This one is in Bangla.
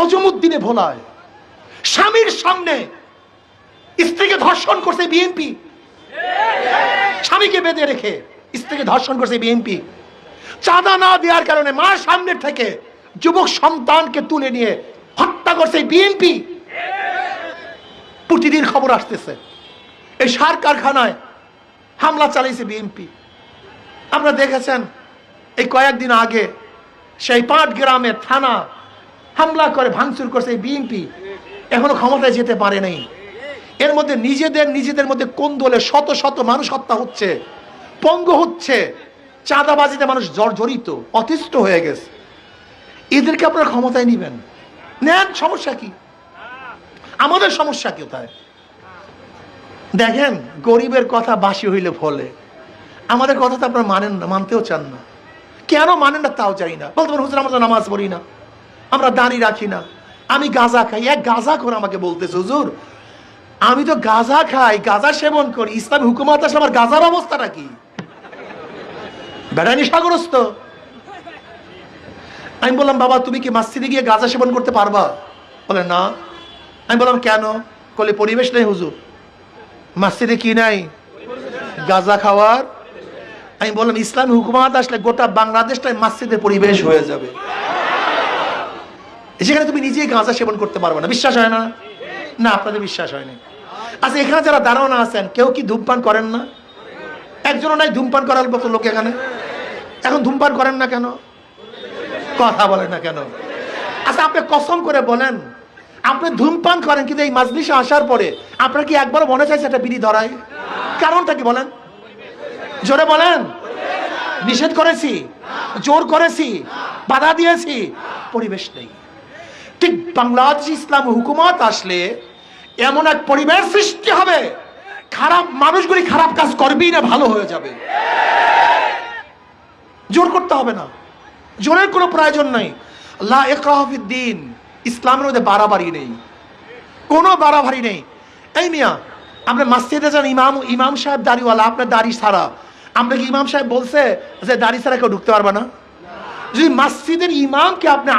তজুমুদ্দিনে ভোলায় স্বামীর সামনে স্ত্রীকে ধর্ষণ করছে বিএনপি। স্বামীকে বেঁধে রেখে স্ত্রীকে ধর্ষণ করছে বিএনপি। চাঁদা না দেওয়ার কারণে মার সামনে থেকে যুবক সন্তানকে তুলে নিয়ে হত্যা করছে বিএনপি। প্রতিদিন খবর আসতেছে এই সার কারখানায় হামলা চালিয়েছে বিএনপি। আপনারা দেখেছেন এই কয়েকদিন আগে সেই পাটগ্রামে থানা হামলা করে ভাঙচুর করছে বিএনপি, এখনো ক্ষমতায় যেতে পারে নাই। এর মধ্যে নিজেদের মধ্যে কোন দলে শত শত মানুষ হত্যা হচ্ছে, পঙ্গু হচ্ছে, চাঁদাবাজিতে মানুষ জড়িত, অতিষ্ঠ হয়ে গেছে। এদেরকে আপনারা ক্ষমতায় নিবেন, নেন, সমস্যা কি? আমাদের সমস্যা কোথায়? দেখেন, গরিবের কথা বাসি হইলে ফলে। আমাদের কথা তো আপনারা মানেন না, মানতেও চান না। কেন মানেন না তাও জানি না। বলতে পারেন হুজুর আমরা তো নামাজ পড়ি না, আমরা দাড়ি রাখি না, আমি গাঁজা খাই। এক গাঁজা করে আমাকে বলতেছে হুজুর আমি তো গাঁজা খাই, গাঁজা সেবন করি, ইসলামী হুকুমত আসলে আমার গাঁজার অবস্থাটা কি? বেড়া নেশাগ্রস্ত। আমি বললাম বাবা তুমি কি মসজিদে গিয়ে গাঁজা সেবন করতে পারবা? বলে না। আমি বললাম কেন? বলে পরিবেশ নেই হুজুর, মসজিদে কি নাই? গাঁজা খাওয়ার। আমি বললাম ইসলামী হুকুমত আসলে গোটা বাংলাদেশটাই মসজিদের পরিবেশ হয়ে যাবে, সেখানে তুমি নিজেই গাঁজা সেবন করতে পারবে না। বিশ্বাস হয় না? না, আপনাদের বিশ্বাস হয়নি। আচ্ছা এখানে যারা দাঁড়ানো আছেন কেউ কি ধূমপান করেন না? একজনও নাই ধূমপান করার মতো লোক এখানে। এখন ধূমপান করেন না কেন? কথা বলেন না কেন? আচ্ছা আপনি কসম করে বলেন আপনি ধূমপান করেন, কিন্তু এই মাজলিসে আসার পরে আপনার কি একবার মনে চাইছে একটা বিড়ি ধরায়? কারণটা কি বলেন? জোরে বলেন। নিষেধ করেছি, জোর করেছি, বাধা দিয়েছি, পরিবেশ নেই। ঠিক বাংলাদেশ ইসলাম হুকুমত আসলে এমন এক পরিবেশ সৃষ্টি হবে, খারাপ মানুষগুলি খারাপ কাজ করবেই না, ভালো হয়ে যাবে। জোর করতে হবে না, জোরের কোনো প্রয়োজন নাই। লা ইকরাহা ফিদ্দীন, ইসলামের মধ্যে বাড়াবাড়ি নেই, কোনো বাড়াবাড়ি নেই। এই মিয়া আপনি মসজিদে যান, ইমাম সাহেব দাড়িওয়ালা, আপনার দাড়ি ছাড়া, আমরা কি ইমাম সাহেব বলছে যে দাড়ি ছাড়া কেউ ঢুকতে পারবে না? যদি মসজিদের ইমামকে আপনি